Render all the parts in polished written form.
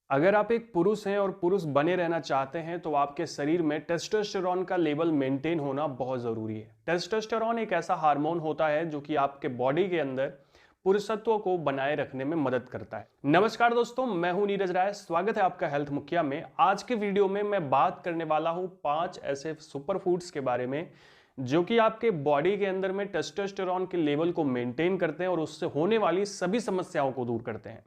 अगर आप एक पुरुष हैं और पुरुष बने रहना चाहते हैं तो आपके शरीर में टेस्टोस्टेरॉन का लेवल मेंटेन होना बहुत ज़रूरी है। टेस्टोस्टेरॉन एक ऐसा हार्मोन होता है जो कि आपके बॉडी के अंदर पुरुषत्व को बनाए रखने में मदद करता है। नमस्कार दोस्तों, मैं हूं नीरज राय। स्वागत है आपका हेल्थ मुखिया में। आज के वीडियो में मैं बात करने वाला हूं 5 ऐसे सुपर फूड्स के बारे में जो कि आपके बॉडी के अंदर में टेस्टोस्टेरॉन के लेवल को मेंटेन करते हैं और उससे होने वाली सभी समस्याओं को दूर करते हैं।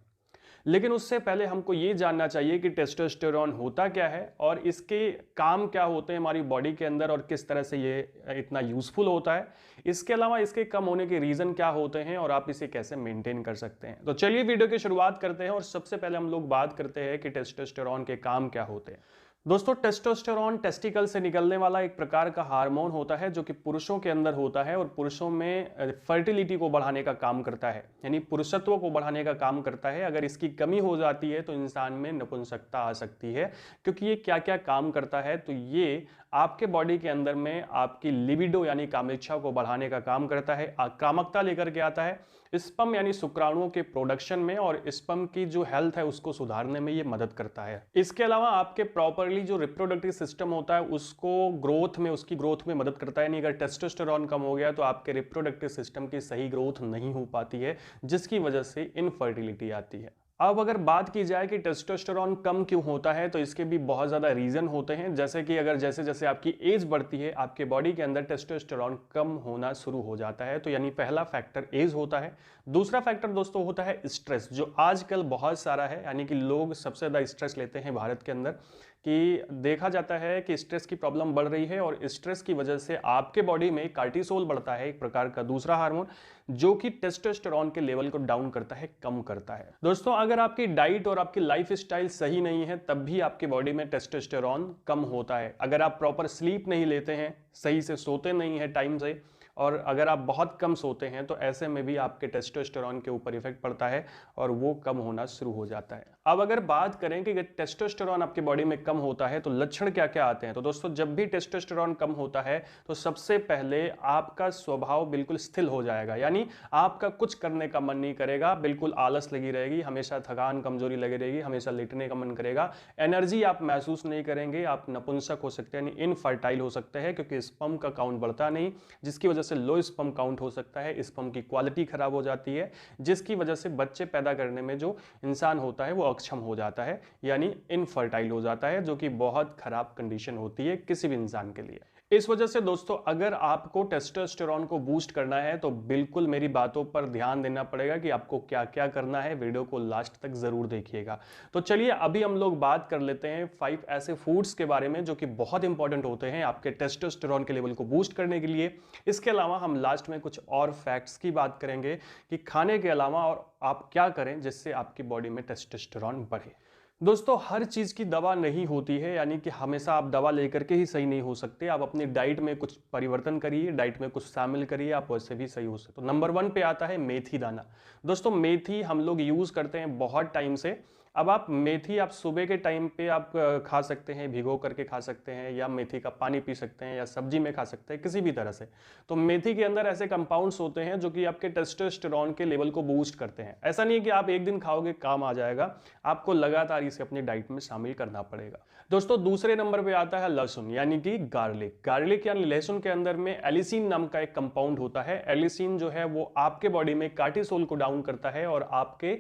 लेकिन उससे पहले हमको ये जानना चाहिए कि टेस्टोस्टेरॉन होता क्या है और इसके काम क्या होते हैं हमारी बॉडी के अंदर और किस तरह से ये इतना यूजफुल होता है। इसके अलावा इसके कम होने के रीजन क्या होते हैं और आप इसे कैसे मेंटेन कर सकते हैं। तो चलिए वीडियो की शुरुआत करते हैं और सबसे पहले हम लोग बात करते हैं कि टेस्टोस्टेरॉन के काम क्या होते हैं। दोस्तों, टेस्टोस्टेरॉन टेस्टिकल से निकलने वाला एक प्रकार का हार्मोन होता है जो कि पुरुषों के अंदर होता है और पुरुषों में फर्टिलिटी को बढ़ाने का काम करता है, यानी पुरुषत्व को बढ़ाने का काम करता है। अगर इसकी कमी हो जाती है तो इंसान में नपुंसकता आ सकती है। क्योंकि ये क्या क्या काम करता है, तो ये आपके बॉडी के अंदर में आपकी लिबिडो यानी कामेच्छा को बढ़ाने का काम करता है, आक्रामकता लेकर के आता है, स्पर्म यानी शुक्राणुओं के प्रोडक्शन में और स्पर्म की जो हेल्थ है उसको सुधारने में ये मदद करता है। इसके अलावा आपके प्रॉपरली जो रिप्रोडक्टिव सिस्टम होता है उसको उसकी ग्रोथ में मदद करता है। नहीं, अगर टेस्टोस्टेरॉन कम हो गया तो आपके रिप्रोडक्टिव सिस्टम की सही ग्रोथ नहीं हो पाती है, जिसकी वजह से इनफर्टिलिटी आती है। अब अगर बात की जाए कि टेस्टोस्टेरॉन कम क्यों होता है, तो इसके भी बहुत ज़्यादा रीज़न होते हैं। जैसे कि अगर जैसे जैसे आपकी एज बढ़ती है आपके बॉडी के अंदर टेस्टोस्टेरॉन कम होना शुरू हो जाता है। तो यानी पहला फैक्टर एज होता है। दूसरा फैक्टर दोस्तों होता है स्ट्रेस, जो आजकल बहुत सारा है। यानी कि लोग सबसे ज़्यादा स्ट्रेस लेते हैं भारत के अंदर, कि देखा जाता है कि स्ट्रेस की प्रॉब्लम बढ़ रही है और स्ट्रेस की वजह से आपके बॉडी में कार्टिसोल बढ़ता है, एक प्रकार का दूसरा हार्मोन जो कि टेस्टोस्टेरॉन के लेवल को डाउन करता है, कम करता है। दोस्तों, अगर आपकी डाइट और आपकी लाइफ स्टाइल सही नहीं है तब भी आपके बॉडी में टेस्टोस्टेरॉन कम होता है। अगर आप प्रॉपर स्लीप नहीं लेते हैं, सही से सोते नहीं है टाइम से, और अगर आप बहुत कम सोते हैं तो ऐसे में भी आपके टेस्टोस्टेरॉन के ऊपर इफेक्ट पड़ता है और वो कम होना शुरू हो जाता है। अब अगर बात करें कि टेस्टोस्टेरॉन आपकी बॉडी में कम होता है तो लक्षण क्या क्या आते हैं, तो दोस्तों जब भी टेस्टोस्टेरॉन कम होता है तो सबसे पहले आपका स्वभाव बिल्कुल स्थिर हो जाएगा। यानी आपका कुछ करने का मन नहीं करेगा, बिल्कुल आलस लगी रहेगी, हमेशा थकान कमजोरी लगी रहेगी, हमेशा लेटने का मन करेगा, एनर्जी आप महसूस नहीं करेंगे, आप नपुंसक हो सकते हैं, यानी इनफर्टाइल हो सकते हैं क्योंकि स्पर्म का काउंट बढ़ता नहीं, जिसकी वजह से लो स्पर्म काउंट हो सकता है, स्पर्म की क्वालिटी खराब हो जाती है, जिसकी वजह से बच्चे पैदा करने में जो इंसान होता है वो अक्षम हो जाता है, यानी इनफर्टाइल हो जाता है, जो कि बहुत खराब कंडीशन होती है किसी भी इंसान के लिए। इस वजह से दोस्तों अगर आपको टेस्टोस्टेरॉन को बूस्ट करना है तो बिल्कुल मेरी बातों पर ध्यान देना पड़ेगा कि आपको क्या क्या करना है। वीडियो को लास्ट तक जरूर देखिएगा। तो चलिए अभी हम लोग बात कर लेते हैं 5 ऐसे फूड्स के बारे में जो कि बहुत इंपॉर्टेंट होते हैं आपके टेस्टोस्टेरॉन के लेवल को बूस्ट करने के लिए। इसके अलावा हम लास्ट में कुछ और फैक्ट्स की बात करेंगे कि खाने के अलावा और आप क्या करें जिससे आपकी बॉडी में टेस्टोस्टेरॉन बढ़े। दोस्तों, हर चीज़ की दवा नहीं होती है, यानी कि हमेशा आप दवा लेकर के ही सही नहीं हो सकते। आप अपनी डाइट में कुछ परिवर्तन करिए, डाइट में कुछ शामिल करिए, आप वैसे भी सही हो सकते। तो नंबर 1 पे आता है मेथी दाना। दोस्तों, मेथी हम लोग यूज़ करते हैं बहुत टाइम से। अब आप मेथी आप सुबह के टाइम पे आप खा सकते हैं, भिगो करके खा सकते हैं, या मेथी का पानी पी सकते हैं, या सब्जी में खा सकते हैं, किसी भी तरह से। तो मेथी के अंदर ऐसे कंपाउंड्स होते हैं जो कि आपके टेस्टोस्टेरॉन के लेवल को बूस्ट करते हैं। ऐसा नहीं है कि आप एक दिन खाओगे काम आ जाएगा, आपको लगातार इसे अपनी डाइट में शामिल करना पड़ेगा। दोस्तों, दूसरे नंबर पे आता है लहसुन यानी कि गार्लिक। गार्लिक यानी लहसुन के अंदर में एलिसिन नाम का एक कंपाउंड होता है। एलिसिन जो है वो आपके बॉडी में कार्टिसोल को डाउन करता है और आपके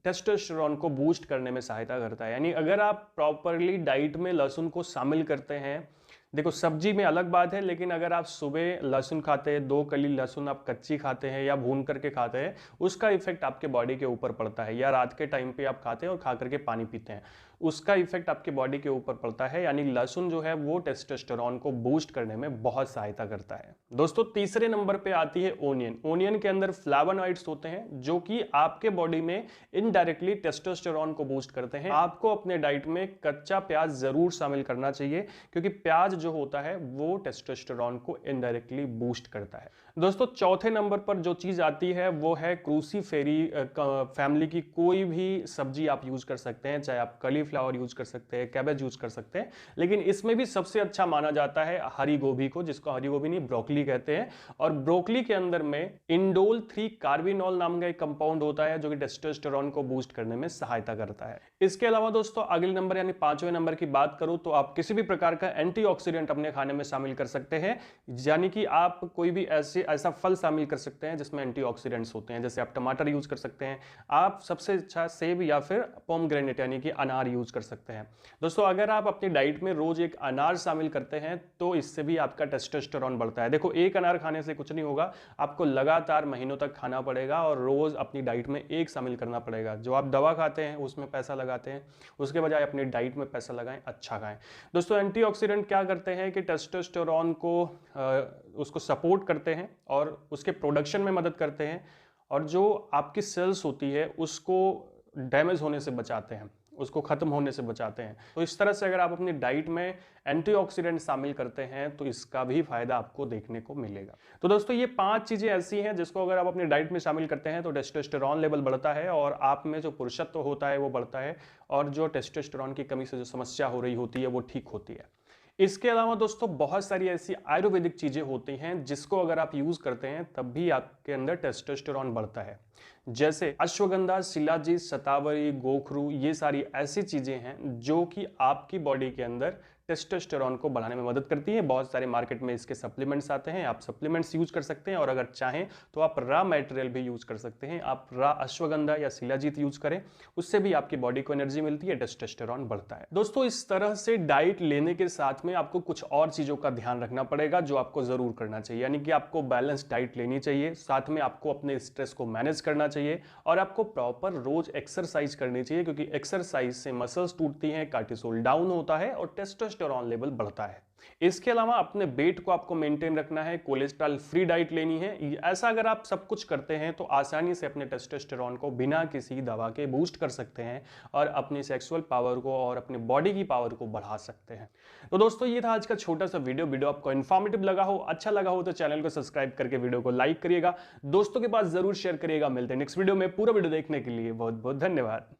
टेस्टोस्टेरॉन को बूस्ट करने में सहायता करता है। यानी अगर आप प्रॉपरली डाइट में लहसुन को शामिल करते हैं, देखो सब्जी में अलग बात है, लेकिन अगर आप सुबह लहसुन खाते हैं, 2 कली लहसुन आप कच्ची खाते हैं या भून करके खाते हैं, उसका इफेक्ट आपके बॉडी के ऊपर पड़ता है। या रात के टाइम पे आप खाते हैं और खा करके पानी पीते हैं, उसका इफेक्ट आपके बॉडी के ऊपर पड़ता है। यानी लहसुन जो है वो टेस्टोस्टेरॉन को बूस्ट करने में बहुत सहायता करता है। दोस्तों, तीसरे नंबर पे आती है ओनियन। ओनियन के अंदर फ्लैवोनॉइड्स होते हैं जो कि आपके बॉडी में इनडायरेक्टली टेस्टोस्टेरॉन को बूस्ट करते हैं। आपको अपने डाइट में कच्चा प्याज जरूर शामिल करना चाहिए, क्योंकि प्याज जो होता है वो टेस्टोस्टेरोन को इनडायरेक्टली बूस्ट करता है। दोस्तों चौथे नंबर पर जो चीज आती है वो है क्रूसीफेरी फैमिली की कोई भी सब्जी आप यूज कर सकते हैं, चाहे आप कॉलीफ्लावर यूज कर सकते हैं, कैबेज यूज कर सकते हैं, लेकिन इसमें भी सबसे अच्छा माना जाता है हरी गोभी को, जिसको हरी गोभी नहीं ब्रोकली कहते हैं। और ब्रोकली के अंदर में इंडोल 3 कार्बिनॉल नाम का एक कंपाउंड होता है जो कि टेस्टोस्टेरोन को बूस्ट करने में सहायता करता है। इसके अलावा दोस्तों अगले नंबर यानी 5वें नंबर की बात करूं तो आप किसी भी प्रकार का एंटीऑक्सीडेंट अपने खाने में शामिल कर सकते हैं, यानी कि आप कोई भी ऐसा फल शामिल कर सकते हैं जिसमें एंटीऑक्सीडेंट्स होते हैं। जैसे आप टमाटर यूज कर सकते हैं, आप सबसे अच्छा सेब या फिर पोमग्रेनेट यानी कि अनार यूज कर सकते हैं। दोस्तों अगर आप अपनी डाइट में रोज एक अनार शामिल करते हैं तो इससे भी आपका टेस्टोस्टेरोन बढ़ता है। देखो एक अनार खाने से कुछ नहीं होगा, आपको लगातार महीनों तक खाना पड़ेगा और रोज अपनी डाइट में एक शामिल करना पड़ेगा। जो आप दवा खाते हैं उसमें पैसा लगाते हैं, उसके बजाय अपनी डाइट में पैसा लगाएं, अच्छा खाएं। दोस्तों एंटीऑक्सीडेंट क्या करते हैं कि टेस्टोस्टेरोन को उसको सपोर्ट करते हैं और उसके प्रोडक्शन में मदद करते हैं, और जो आपकी सेल्स होती है उसको डैमेज होने से बचाते हैं, उसको खत्म होने से बचाते हैं। तो इस तरह से अगर आप अपनी डाइट में एंटीऑक्सीडेंट शामिल करते हैं तो इसका भी फायदा आपको देखने को मिलेगा। तो दोस्तों ये 5 चीजें ऐसी हैं जिसको अगर आप अपनी डाइट में शामिल करते हैं तो टेस्टोस्टेरोन लेवल बढ़ता है और आप में जो पुरुषत्व होता है वो बढ़ता है, और जो टेस्टोस्टेरोन की कमी से जो समस्या हो रही होती है वो ठीक होती है। इसके अलावा दोस्तों बहुत सारी ऐसी आयुर्वेदिक चीजें होती हैं जिसको अगर आप यूज करते हैं तब भी आपके अंदर टेस्टोस्टेरोन बढ़ता है। जैसे अश्वगंधा, शिलाजीत, शतावरी, गोखरू, ये सारी ऐसी चीजें हैं जो कि आपकी बॉडी के अंदर टेस्टोस्टेरोन को बढ़ाने में मदद करती है। बहुत सारे मार्केट में इसके सप्लीमेंट्स आते हैं, आप सप्लीमेंट्स यूज कर सकते हैं, और अगर चाहें तो आप रॉ मटेरियल भी यूज कर सकते हैं। आप रॉ अश्वगंधा या शिलाजीत यूज करें, उससे भी आपकी बॉडी को एनर्जी मिलती है, टेस्टोस्टेरोन बढ़ता है। दोस्तों इस तरह से डाइट लेने के साथ में आपको कुछ और चीजों का ध्यान रखना पड़ेगा जो आपको जरूर करना चाहिए, यानी कि आपको बैलेंस डाइट लेनी चाहिए, साथ में आपको अपने स्ट्रेस को मैनेज करना चाहिए, और आपको प्रॉपर रोज एक्सरसाइज करनी चाहिए, क्योंकि एक्सरसाइज से मसल्स टूटती हैं, कार्टिसोल डाउन होता है और टेस्टोस्टेरोन लेवल बढ़ता है। इसके अलावा अपने वेट को आपको मेंटेन रखना है, कोलेस्ट्रॉल फ्री डाइट लेनी है। ऐसा अगर आप सब कुछ करते हैं तो आसानी से अपने टेस्टोस्टेरोन को बिना किसी दवा के बूस्ट कर सकते हैं और अपनी सेक्सुअल पावर को और अपनी बॉडी की पावर को बढ़ा सकते हैं। तो दोस्तों ये था आज का छोटा सा वीडियो आपको इन्फॉर्मेटिव लगा हो, अच्छा लगा हो तो चैनल को सब्सक्राइब करके वीडियो को लाइक करिएगा, दोस्तों के पास जरूर शेयर करिएगा। मिलते हैं नेक्स्ट वीडियो में। पूरा वीडियो देखने के लिए बहुत बहुत धन्यवाद।